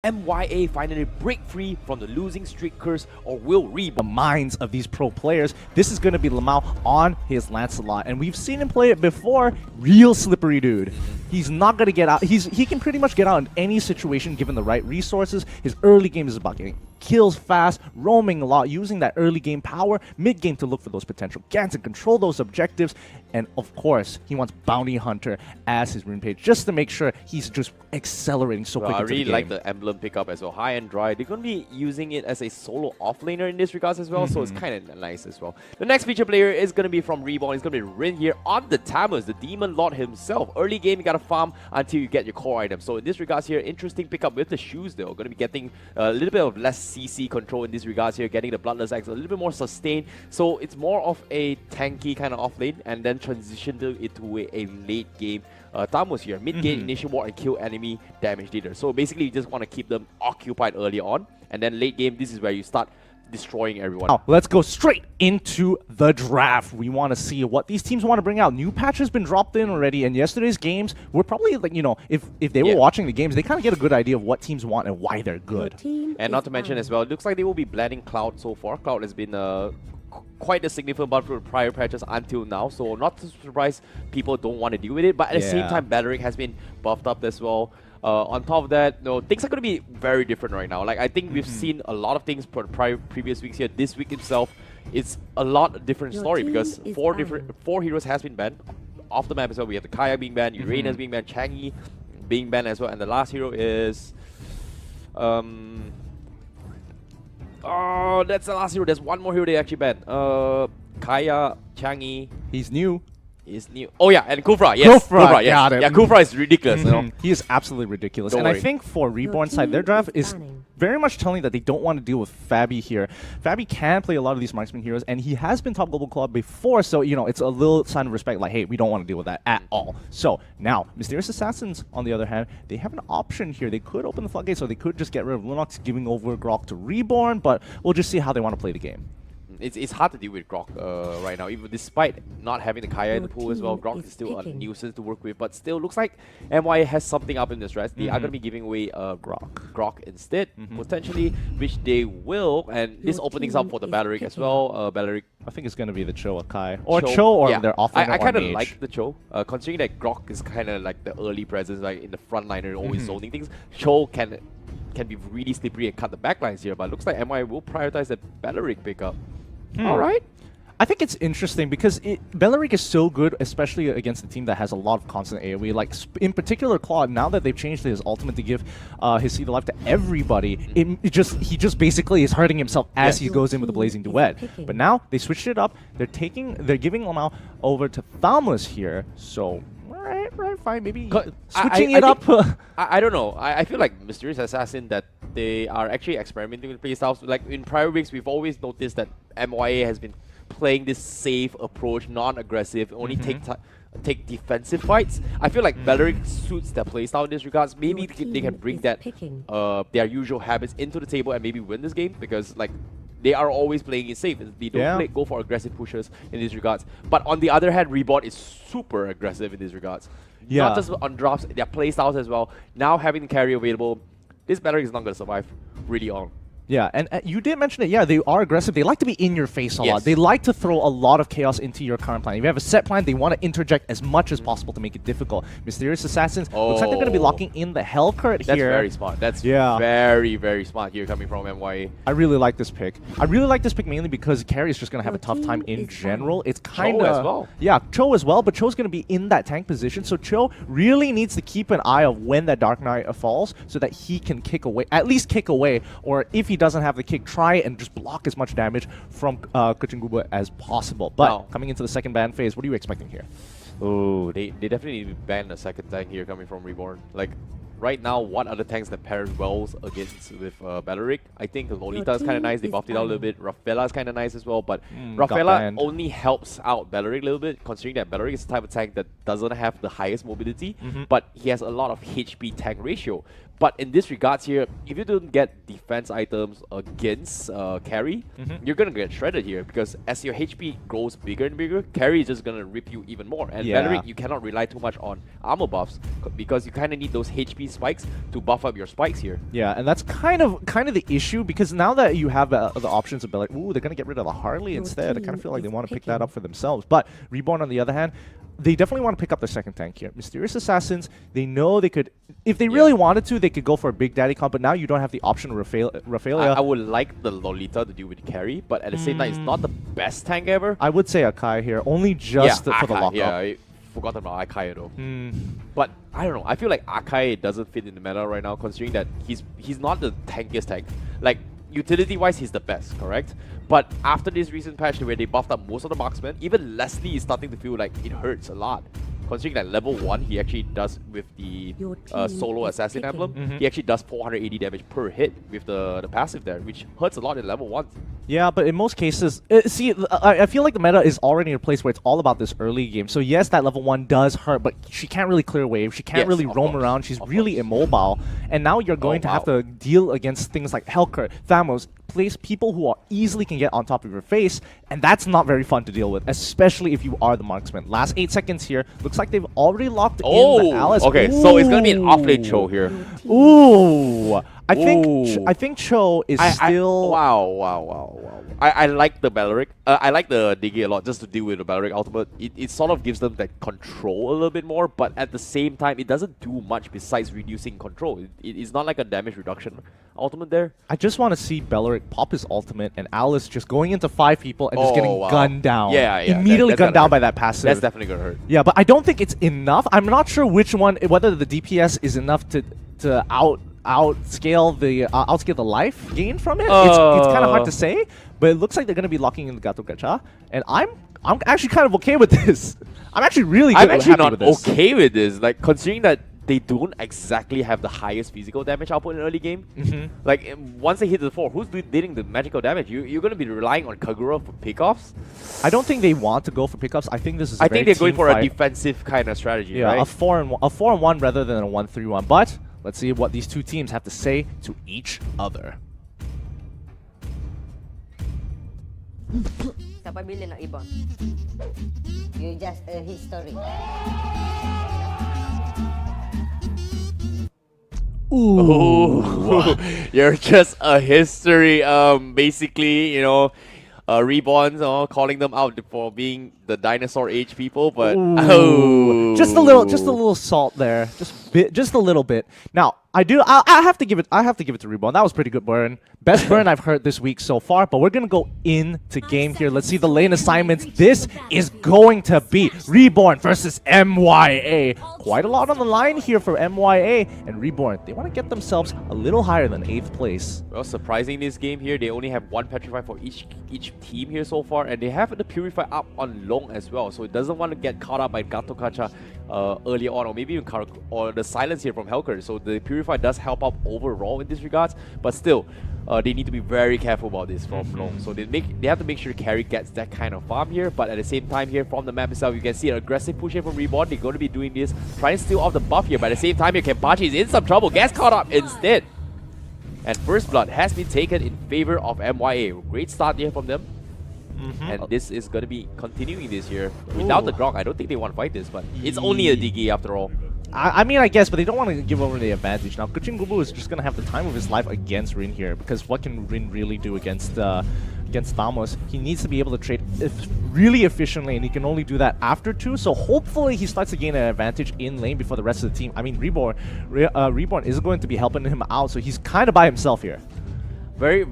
MYA finally break free from the losing streak curse, or will reborn? The minds of these pro players. This is going to be Lamau on his Lancelot, and we've seen him play it before. Real slippery dude. He's not going to get out. He can pretty much get out in any situation given the right resources. His early game is about getting kills fast, roaming a lot, using that early game power, mid game to look for those potential ganks and control those objectives. And of course, he wants Bounty Hunter as his rune page just to make sure he's just accelerating so quick. I really like the emblem pickup as well. High and dry. They're going to be using it as a solo offlaner in this regards as well, so it's kind of nice as well. The next feature player is going to be from Reborn. It's going to be Rin here on the Tammuz, the Demon Lord himself. Early game, you got to farm until you get your core item. So in this regards here, interesting pickup with the shoes though. Going to be getting a little bit of less CC control in this regards here, getting the Bloodless Axe a little bit more sustained. So it's more of a tanky kind of offlane, and then transition into a late game Tammuz here. Mid game, initiate war and kill enemy damage dealer. So basically you just want to keep them occupied early on, and then late game, this is where you start destroying everyone. Now, let's go straight into the draft. We want to see what these teams want to bring out. New patch has been dropped in already, and yesterday's games were probably, like, you know, if they were watching the games, they kind of get a good idea of what teams want and why they're good. And not to mention as well, it looks like they will be blending Cloud so far. Cloud has been quite a significant buff for prior patches until now, so not to surprise people don't want to deal with it, but at the same time, Baleric has been buffed up as well. On top of that, things are going to be very different right now. Like, I think we've seen a lot of things for previous weeks here. This week itself, it's a lot different story because four heroes has been banned off the map as well. We have the Kaya being banned, Uranus being banned, Changi being banned as well, and the last hero is oh, that's the last hero. There's one more hero they actually banned. Kaya, Changi. He's new. Is new. Oh yeah, and Kufra. Yes, Kufra. Yes. Got him. Yeah, Kufra is ridiculous. You know? He is absolutely ridiculous. Don't and worry. I think for Reborn side, their draft is very much telling that they don't want to deal with Fabi here. Fabi can play a lot of these marksman heroes, and he has been top global club before, so you know it's a little sign of respect. Like, hey, we don't want to deal with that at all. So now, Mysterious Assassins, on the other hand, they have an option here. They could open the floodgates, or they could just get rid of Lunox, giving over Grok to Reborn. But we'll just see how they want to play the game. It's hard to deal with Grok right now, even despite not having the Kaya in the pool as well. Grok is still a nuisance to work with, but still looks like MYA has something up in this dress. They are going to be giving away Grok instead, potentially, which they will, and this opens up for the Baleric as well. Baleric, I think it's going to be the Cho Akai. Or Cho or their offlaner. I kind of like the Cho, considering that Grok is kind of like the early presence, like in the front liner, always zoning things. Cho can be really slippery and cut the backlines here, but looks like MYA will prioritize that Baleric pickup. Alright. I think it's interesting because Baleric is so good, especially against a team that has a lot of constant AoE. Like, in particular, Claude, now that they've changed his ultimate to give his Seed of Life to everybody, he just basically is hurting himself as he goes in with the Blazing Duet. But now, they switched it up. They're giving Lamau over to Thalmus here, so... Right, fine, maybe switching it up. I don't know. I feel like Mysterious Assassin that they are actually experimenting with playstyles. Like in prior weeks, we've always noticed that MYA has been playing this safe approach, non-aggressive, only take defensive fights. I feel like Baleric suits their playstyle in this regards. Maybe they can bring that their usual habits into the table and maybe win this game, because like they are always playing it safe. They don't go for aggressive pushes in these regards. But on the other hand, Reborn is super aggressive in these regards. Not just on drops, their playstyles as well. Now having the carry available, this Baleric is not going to survive really on. Yeah, and you did mention it. Yeah, they are aggressive. They like to be in your face a lot. They like to throw a lot of chaos into your current plan. If you have a set plan, they want to interject as much as possible to make it difficult. Mysterious Assassins, looks like they're going to be locking in the Hell Curt here. That's very smart. That's very, very smart here coming from MYA. I really like this pick. I really like this pick mainly because Carry is just going to have a tough time in general. It's kind of... Cho as well. Yeah, Cho as well, but Cho's going to be in that tank position, so Cho really needs to keep an eye of when that Dark Knight falls so that he can kick away, at least kick away, or if he doesn't have the kick, try and just block as much damage from Kuchinguba as possible. But coming into the second ban phase, what are you expecting here? Oh, they definitely need to ban a second tank here coming from Reborn. Like, right now, what are the tanks that pairs well against with Baleric? I think Lolita is kind of nice. They buffed it out a little bit. Rafaela is kind of nice as well, but Rafaela only helps out Baleric a little bit, considering that Baleric is the type of tank that doesn't have the highest mobility, but he has a lot of HP tank ratio. But in this regards here, if you don't get defense items against carry, you're gonna get shredded here because as your HP grows bigger and bigger, carry is just gonna rip you even more. And Valeric, you cannot rely too much on armor buffs because you kind of need those HP spikes to buff up your spikes here. Yeah, and that's kind of the issue because now that you have the options of like, ooh, they're gonna get rid of the Harley instead. I kind of feel like they want to pick that up for themselves. But Reborn, on the other hand, they definitely want to pick up their second tank here. Mysterious Assassins, they know they could, if they really wanted to, they could go for a big daddy comp, but now you don't have the option of Raphaelia. I would like the Lolita to deal with carry, but at the same time, it's not the best tank ever. I would say Akai here, only just for the lockup. Yeah, I forgot about Akai though. But I don't know, I feel like Akai doesn't fit in the meta right now, considering that he's not the tankiest tank. Like, utility-wise, he's the best, correct? But after this recent patch where they buffed up most of the marksmen, even Leslie is starting to feel like it hurts a lot. Considering that level 1, he actually does with the solo assassin emblem, he actually does 480 damage per hit with the passive there, which hurts a lot in level 1. Yeah, but in most cases, see, I feel like the meta is already in a place where it's all about this early game. So yes, that level 1 does hurt, but she can't really clear wave. She can't really roam around. She's really immobile. And now you're going to have to deal against things like Helker, Thamos, place people who are easily can get on top of your face, and that's not very fun to deal with, especially if you are the marksman. Last 8 seconds here. Looks like they've already locked in the Alice. Okay, so it's gonna be an off-lane Cho here. Ooh. I think Cho is still... Wow. I like the Valeric. I like the Diggy a lot just to deal with the Valeric ultimate. It sort of gives them that control a little bit more, but at the same time, it doesn't do much besides reducing control. It's not like a damage reduction ultimate there. I just want to see Valeric pop his ultimate and Alice just going into 5 people and just getting gunned down. Yeah. Immediately gunned down by that passive. That's definitely going to hurt. Yeah, but I don't think it's enough. I'm not sure which one, whether the DPS is enough to outscale the life gain from it. It's kind of hard to say, but it looks like they're going to be locking in the Gato Gacha, and I'm actually kind of okay with this. I'm actually really good. I'm actually not okay with this, like considering that they don't exactly have the highest physical damage output in early game. Like once they hit the 4, who's dealing the magical damage? You're going to be relying on Kagura for pickoffs. I don't think they want to go for pickups. I think this is. I think they're going for a defensive kind of strategy. Yeah, right? a 4-1 rather than a 1-3-1. But let's see what these two teams have to say to each other. Sa pamilya ng ibon. You're just a history. Ooh. You're just a history. Basically, you know, Reborn, calling them out for being the dinosaur age people, but just a little salt there, just a little bit. Now, I have to give it to Reborn. That was pretty good burn. Best burn I've heard this week so far, but we're gonna go into game here. Let's see the lane assignments. This is going to be Reborn versus MYA. Quite a lot on the line here for MYA and Reborn. They want to get themselves a little higher than 8th place. Well, surprising this game here, they only have 1 Petrify for each team here so far, and they have the Purify up on long as well, so it doesn't want to get caught up by Gato Kacha early on, or maybe even or the silence here from Helker. So the Purify does help out overall in this regards, but still, they need to be very careful about this from long. So they have to make sure carry gets that kind of farm here, but at the same time here from the map itself, you can see an aggressive push here from Reborn. They're going to be doing this, trying to steal off the buff here, but at the same time here, Kenpachi is in some trouble, gets caught up instead. And first blood has been taken in favor of MYA. Great start here from them. And this is going to be continuing this year. Without the Grok, I don't think they want to fight this, but it's only a Diggy after all. I mean, I guess, but they don't want to give over the advantage. Now, Kuchin Gubu is just going to have the time of his life against Rin here, because what can Rin really do against Thamos? He needs to be able to trade really efficiently, and he can only do that after 2, so hopefully he starts to gain an advantage in lane before the rest of the team. I mean, Reborn is going to be helping him out, so he's kind of by himself here. Very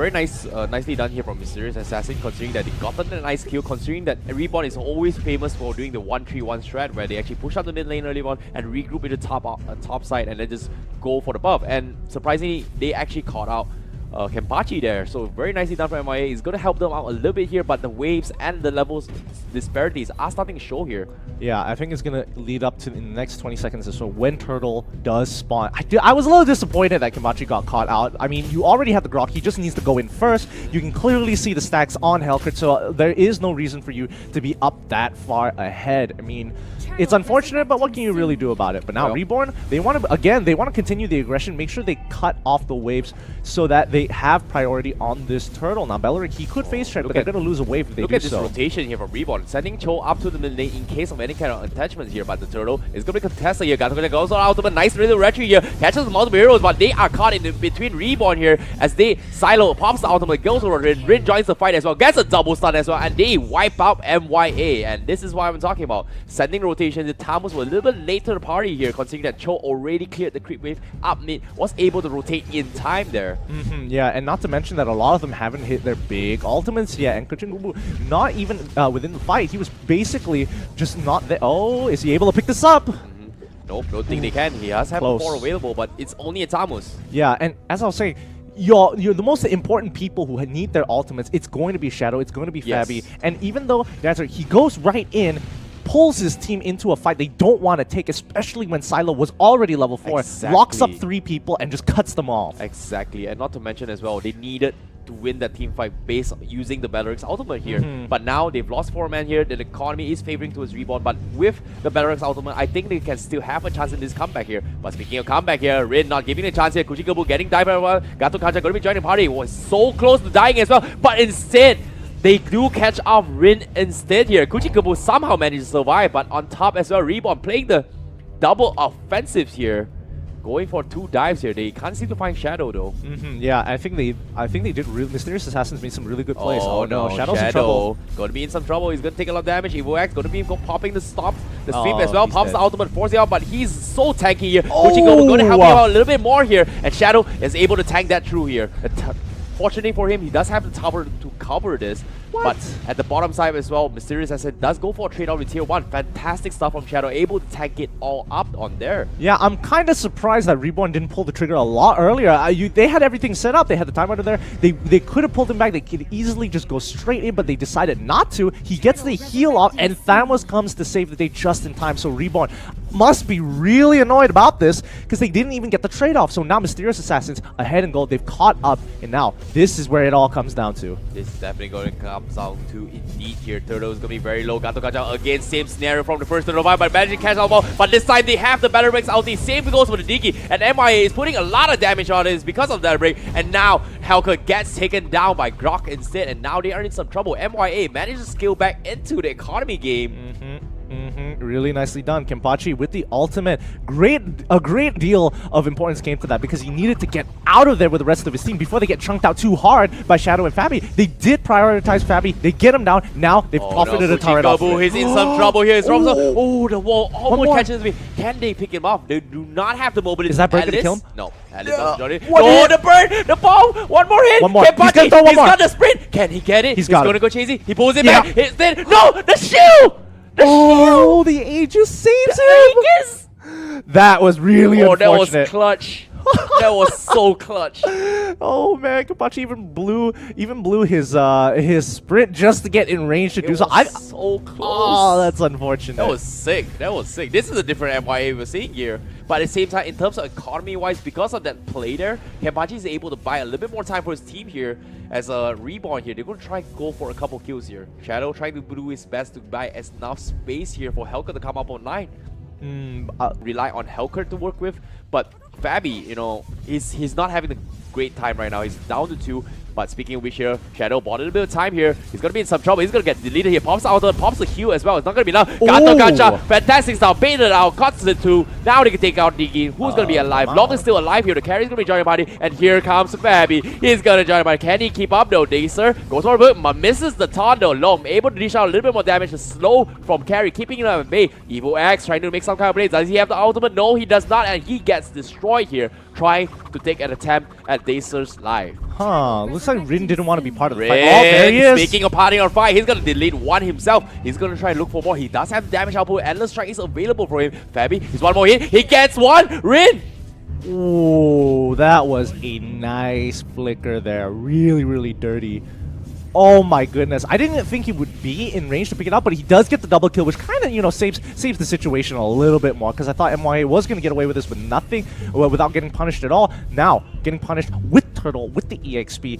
nicely done here from Mysterious Assassin, considering that they gotten a nice kill, considering that Reborn is always famous for doing the 1-3-1 strat, where they actually push out the mid lane early on and regroup in the top side and then just go for the buff. And surprisingly, they actually caught out Kenpachi there, so very nicely done from MIA. It's going to help them out a little bit here, but the waves and the levels disparities are starting to show here. Yeah, I think it's going to lead up to in the next 20 seconds or so when Turtle does spawn. I was a little disappointed that Kenpachi got caught out. I mean, you already have the Grok, he just needs to go in first. You can clearly see the stacks on Helkert, so there is no reason for you to be up that far ahead. I mean, It's unfortunate, but what can you really do about it? But now Well. Reborn, they want to continue the aggression, make sure they cut off the waves so that they have priority on this turtle. Now Belleric, he could face check, but they're going to lose a wave if they Look do at this so. rotation here from Reborn, sending Cho up to the mid lane in case of any kind of attachments here, but the turtle is going to be contested here. Gato goes on ultimate, nice little retreat here, catches multiple heroes, but they are caught in between Reborn here as they silo, pops the ultimate, goes over Rin, Rin joins the fight as well, gets a double stun as well, and they wipe out MYA, and this is what I'm talking about. Sending rotation, the Tamus were a little bit late to the party here, considering that Cho already cleared the creep wave up mid, was able to rotate in time there. Yeah, and not to mention that a lot of them haven't hit their big ultimates yet, and Kuchingubu not even within the fight, he was basically just not there. Oh, is he able to pick this up? Nope, don't think they can. He has have Close. 4 available, but it's only a Tamus. Yeah, and as I was saying, you're the most important people who need their ultimates. It's going to be Shadow, it's going to be Yes. Fabi, and even though he goes right in, pulls his team into a fight they don't want to take, especially when Silo was already level 4, locks up Exactly. 3 people and just cuts them off. Exactly, and not to mention as well, they needed to win that team fight based on using the Belaric's ultimate here. But now they've lost 4 men here, the economy is favoring towards Reborn, but with the Belaric's ultimate, I think they can still have a chance in this comeback here. But speaking of comeback here, Rin not giving a chance here, Kuchikabu getting dive as well, Gato Kacha going to be joining the party, was so close to dying as well, but instead, they do catch off Rin instead here. Kuchikabu somehow managed to survive, but on top as well, Reborn playing the double offensive here. Going for 2 dives here. They can't seem to find Shadow though. Yeah, I think they did. Mysterious Assassins made some really good plays. Oh no, Shadow's in trouble. Going to be in some trouble. He's going to take a lot of damage. Evo X going to be popping the stops, the sweep Oh, as well. he's Pops dead. the ultimate, forcing out, but he's so tanky here. Oh! Kuchikabu going to help him out a little bit more here, and Shadow is able to tank that through here. Fortunately for him, he does have the tower to cover this. But at the bottom side as well, Mysterious Asset does go for a trade-off with tier 1. Fantastic stuff from Shadow, able to tank it all up on there. Yeah, I'm kind of surprised that Reborn didn't pull the trigger a lot earlier. They had everything set up. They had the time under there. They could have pulled him back. They could easily just go straight in, but they decided not to. He gets the heal off, and Thamos comes to save the day just in time. So Reborn must be really annoyed about this because they didn't even get the trade-off. So now Mysterious Assassins ahead in gold. They've caught up, and now this is where it all comes down to. This is definitely going to come down to indeed here. Turtle is going to be very low. Gato Gacha again, same scenario from the first Turtle Vibe, but managing to catch out ball. But this time they have the Battle Breaks ulti. Same goes for the Diki, and MIA is putting a lot of damage on this because of that break. And now Helka gets taken down by Grok instead, and now they are in some trouble. MYA manages to scale back into the economy game. Really nicely done. Kenpachi with the ultimate. A great deal of importance came to that because he needed to get out of there with the rest of his team before they get chunked out too hard by Shadow and Fabi. They did prioritize Fabi. They get him down. Now they've profited a turret off. Kuchikabu, he's in some trouble here. It's Robson. Oh. Oh, the wall almost more. catches me. Can they pick him off? They do not have the mobility. Is that bird gonna Alice? kill him? No. Alice doesn't join it. What Oh, hit? the bird! The bomb! One more hit! One more. Kenpachi, He's gonna throw one he's more. got the sprint! Can he get it? He's got going it. to go chasey. He pulls it Yeah. back. It's dead. No! The shield! The Oh, the Aegis saves him! Aegis! That was really Oh, that was unfortunate. clutch. That was so clutch. Oh man, Kenpachi even blew his sprint just to get in range to do It so. was so close. Oh, that's unfortunate. That was sick. That was sick. This is a different MYA we're seeing here. But at the same time, in terms of economy-wise, because of that play there, Kenpachi is able to buy a little bit more time for his team here as a Reborn here. They're going to try and go for a couple kills here. Shadow trying to do his best to buy enough space here for Helka to come up online. Rely on Helker to work with, but Fabi, you know, he's not having a great time right now. He's down to 2. But speaking of which here, Shadow bought a little bit of time here. He's going to be in some trouble. He's going to get deleted here. Pops out, pops the Q as well. It's not going to be enough. Gato Gacha, fantastic style. Baited out, cuts the 2. Now they can take out Diki. Who's going to be alive? Long is still alive here. The carry's going to be joining the party. And here comes Fabi. He's going to join the party. Can he keep up though? Dacer goes for a bit, but misses the taunt though. Long able to dish out a little bit more damage to slow from carry, keeping him at bay. Evo X trying to make some kind of plays. Does he have the ultimate? No, he does not. And he gets destroyed here, trying to take an attempt at Dacer's life. Looks like Rin didn't want to be part of the fight. Rin, Oh, there he is. speaking of partying on fire, he's going to delete one himself. He's going to try and look for more. He does have damage output. Endless Strike is available for him. Fabi, he's one more hit. He gets one. Rin! Ooh, that was a nice flicker there. Really, really dirty. Oh my goodness. I didn't think he would be in range to pick it up, but he does get the double kill, which kind of, you know, saves the situation a little bit more, because I thought MYA was going to get away with this with nothing, without getting punished at all. Now, getting punished with Turtle, with the EXP,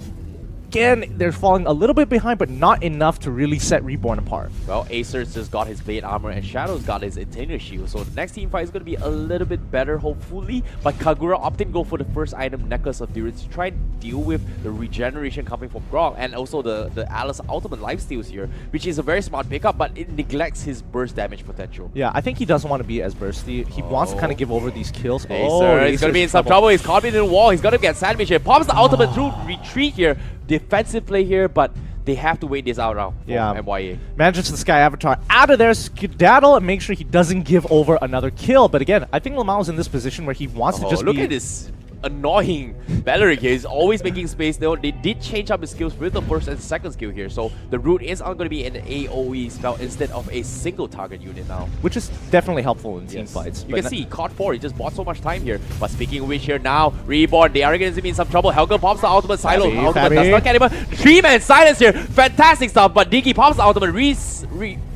again, they're falling a little bit behind, but not enough to really set Reborn apart. Well, Acer's just got his Blade Armor and Shadow's got his Interior Shield. So the next team fight is going to be a little bit better, hopefully. But Kagura opted to go for the first item, Necklace of Durance, to try and deal with the regeneration coming from Grog and also the Alice Ultimate Lifesteals here, which is a very smart pickup, but it neglects his burst damage potential. Yeah, I think he doesn't want to be as bursty. He wants to kind of give over these kills. Acer, he's going to be in some trouble. He's caught in the wall. He's going to get sandwiched here. Pops the ultimate through retreat here. Defensive play here, but they have to wait this out now for MYA. Manages the Sky Avatar out of there, skedaddle, and make sure he doesn't give over another kill. But again, I think Lamal's in this position where he wants to just look at this annoying Belleric here. He's always making space. Though they did change up his skills with the first and second skill here, so the root is going to be an AoE spell instead of a single target unit now, which is definitely helpful in team fights. You can see caught 4, he just bought so much time here. But speaking of which, here now Reborn, they are going to be in some trouble. Helga pops the ultimate, Silo ultimate does not get him. 3-man silence here, fantastic stuff. But Diggy pops the ultimate,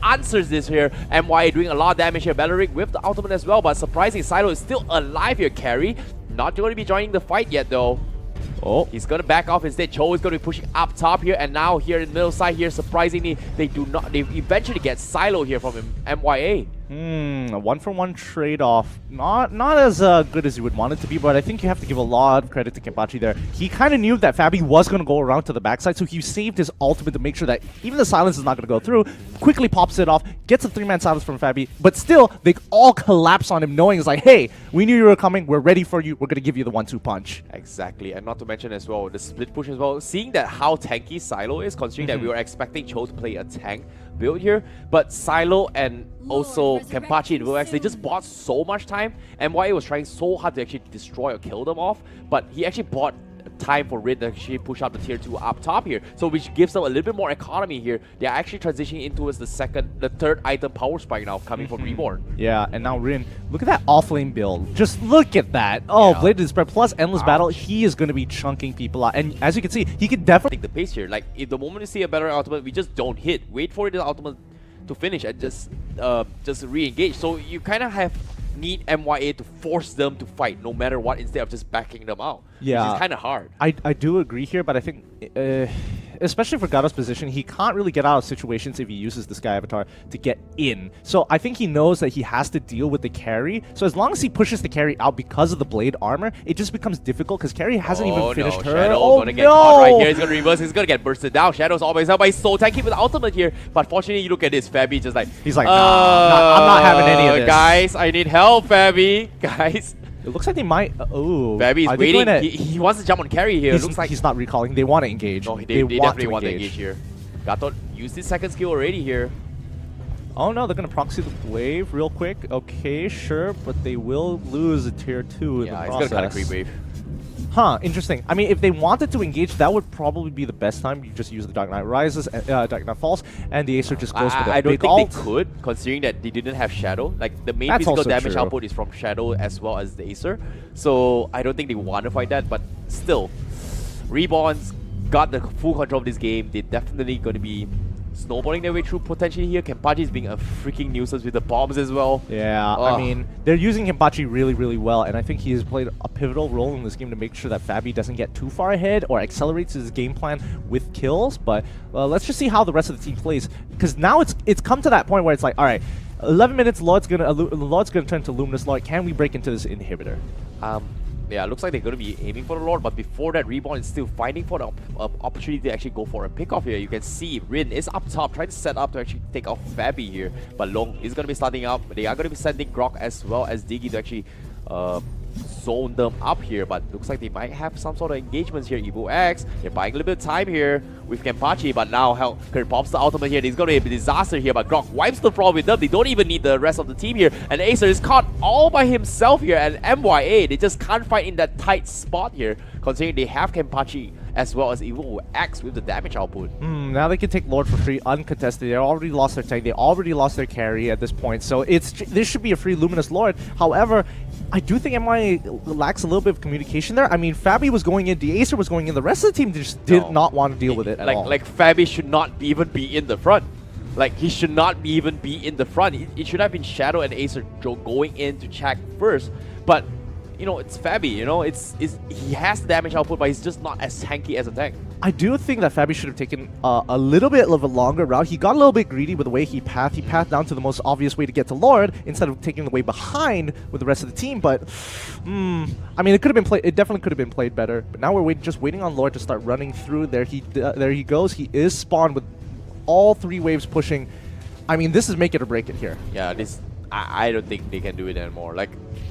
answers this here. MYA doing a lot of damage here. Belleric with the ultimate as well, but surprising, Silo is still alive here. Carry not going to be joining the fight yet though. Oh, he's going to back off instead. Cho is going to be pushing up top here, and now here in the middle side here, surprisingly, they eventually get Silo here from MYA. A 1-for-1 trade-off. Not as good as you would want it to be, but I think you have to give a lot of credit to Kenpachi there. He kind of knew that Fabi was going to go around to the backside, so he saved his ultimate to make sure that even the silence is not going to go through. Quickly pops it off, gets a 3-man silence from Fabi, but still, they all collapse on him, knowing it's like, hey, we knew you were coming, we're ready for you, we're going to give you the 1-2 punch. Exactly, and not to mention as well, the split push as well. Seeing that how tanky Silo is, considering that we were expecting Cho to play a tank build here, but Silo and also Kenpachi and Will X, they just bought so much time. MYA was trying so hard to actually destroy or kill them off, but he actually bought time for Rin to actually push out the tier 2 up top here, so which gives them a little bit more economy here. They're actually transitioning into the third item power spike now coming from Reborn. Yeah, and now Rin, look at that offlane build. Just look at that. Oh, yeah. Bladed Spread plus Endless Battle, he is going to be chunking people out. And as you can see, he could definitely take the pace here. Like, if the moment you see a better ultimate, we just don't hit. Wait for the ultimate to finish and just re-engage. So you kind of need MYA to force them to fight no matter what instead of just backing them out. Yeah, which is kind of hard. I do agree here, but I think especially for Gato's position, he can't really get out of situations if he uses the Sky Avatar to get in. So I think he knows that he has to deal with the carry. So as long as he pushes the carry out because of the blade armor, it just becomes difficult because carry hasn't even finished her. Shadow gonna get caught right here. He's gonna reverse. He's gonna get bursted down. Shadow's always up, but he's so tanky with the ultimate here. But fortunately, you look at this, Fabi just like he's like, nah, I'm not having any of this. Guys, I need help, Fabi. Guys. It looks like they might. Oh, Fabi's waiting. He wants to jump on carry here. Looks like he's not recalling. They want to engage. No, they definitely want to engage here. Gato used his second skill already here. Oh no, they're gonna proxy the wave real quick. Okay, sure, but they will lose a tier 2 in the process. Yeah, he's gonna cut a creep wave. Huh, interesting. I mean, if they wanted to engage, that would probably be the best time. You just use the Dark Knight Rises, Dark Knight Falls, and the Acer just goes for the I don't big think ult. they could, considering that they didn't have Shadow. Like, the main physical damage output is from Shadow as well as the Acer. So, I don't think they want to fight that, but still, Reborn's got the full control of this game. They're definitely going to be snowballing their way through potentially here. Kenpachi is being a freaking nuisance with the bombs as well. Yeah, I mean, they're using Kenpachi really, really well, and I think he has played a pivotal role in this game to make sure that Fabi doesn't get too far ahead or accelerates his game plan with kills. But let's just see how the rest of the team plays, because now it's come to that point where it's like, all right, 11 minutes, Lord's gonna turn to Luminous Lord. Can we break into this inhibitor? Yeah, it looks like they're going to be aiming for the Lord, but before that, Reborn is still fighting for the opportunity to actually go for a pickoff here. You can see Rin is up top, trying to set up to actually take out Fabi here, but Long is going to be starting up. They are going to be sending Grok as well as Diggy to actually zone them up here, but looks like they might have some sort of engagements here. Evo X, they're buying a little bit of time here with Kenpachi, but now Kurt pops the ultimate here. There's going to be a disaster here, but Grok wipes the floor with them. They don't even need the rest of the team here, and Acer is caught all by himself here, and MYA, they just can't fight in that tight spot here, considering they have Kenpachi as well as Evo X with the damage output. Now they can take Lord for free, uncontested. They already lost their tank. They already lost their carry at this point. So this should be a free Luminous Lord. However, I do think MY lacks a little bit of communication there. I mean, Fabi was going in, the Acer was going in. The rest of the team just did not want to deal with it at all. Like Fabi should not even be in the front. Like, he should not even be in the front. It should have been Shadow and Acer going in to check first. But you know, it's Fabi, you know, he has the damage output, but he's just not as tanky as a tank. I do think that Fabi should have taken a little bit of a longer route. He got a little bit greedy with the way he pathed. He pathed down to the most obvious way to get to Lord instead of taking the way behind with the rest of the team. But, I mean, it could have been played. It definitely could have been played better. But now we're just waiting on Lord to start running through. There he goes. He is spawned with all 3 waves pushing. I mean, this is make it or break it here. Yeah, I don't think they can do it anymore. Like,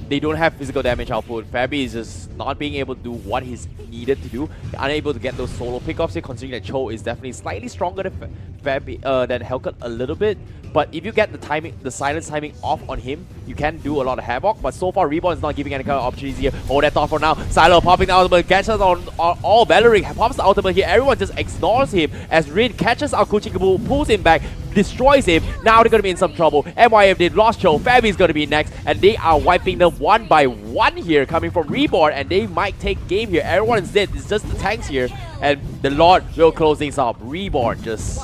they don't have physical damage output. Fabi is just not being able to do what he's needed to do. Unable to get those solo pickoffs here, considering that Cho is definitely slightly stronger than than Hellcat a little bit. But if you get the silence timing off on him, you can do a lot of havoc. But so far, Reborn is not giving any kind of opportunities here. Hold that thought for now. Silo popping the ultimate, catches on all Valeric, pops the ultimate here. Everyone just ignores him as Rin catches out Kuchikabu, pulls him back, destroys him. Now they're going to be in some trouble. MYF did lost Cho. Fabi's going to be next. And they are wiping them one by one here, coming from Reborn. And they might take game here. Everyone is dead. It's just the tanks here. And the Lord will close things up. Reborn just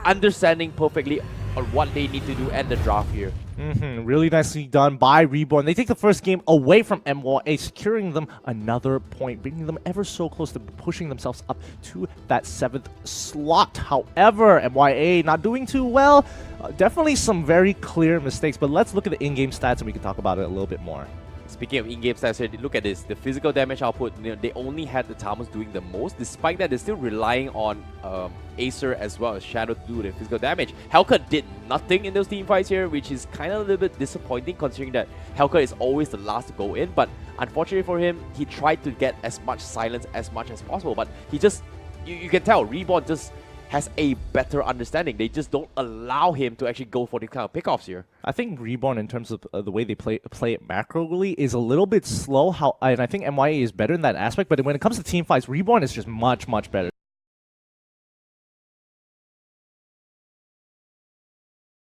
understanding perfectly on what they need to do and the draft here. Really nicely done by Reborn. They take the first game away from MYA, securing them another point, bringing them ever so close to pushing themselves up to that 7th slot. However, MYA not doing too well. Definitely some very clear mistakes, but let's look at the in-game stats and we can talk about it a little bit more. Speaking of in-game stats here, look at this. The physical damage output, they only had the Tamus doing the most. Despite that, they're still relying on Acer as well as Shadow to do the physical damage. Hellcat did nothing in those team fights here, which is kind of a little bit disappointing considering that Hellcat is always the last to go in. But unfortunately for him, he tried to get as much silence as much as possible. But he just, you can tell, Reborn just has a better understanding. They just don't allow him to actually go for these kind of pickoffs here. I think Reborn, in terms of the way they play it macroly, is a little bit slow. And I think MYA is better in that aspect. But when it comes to team fights, Reborn is just much, much better.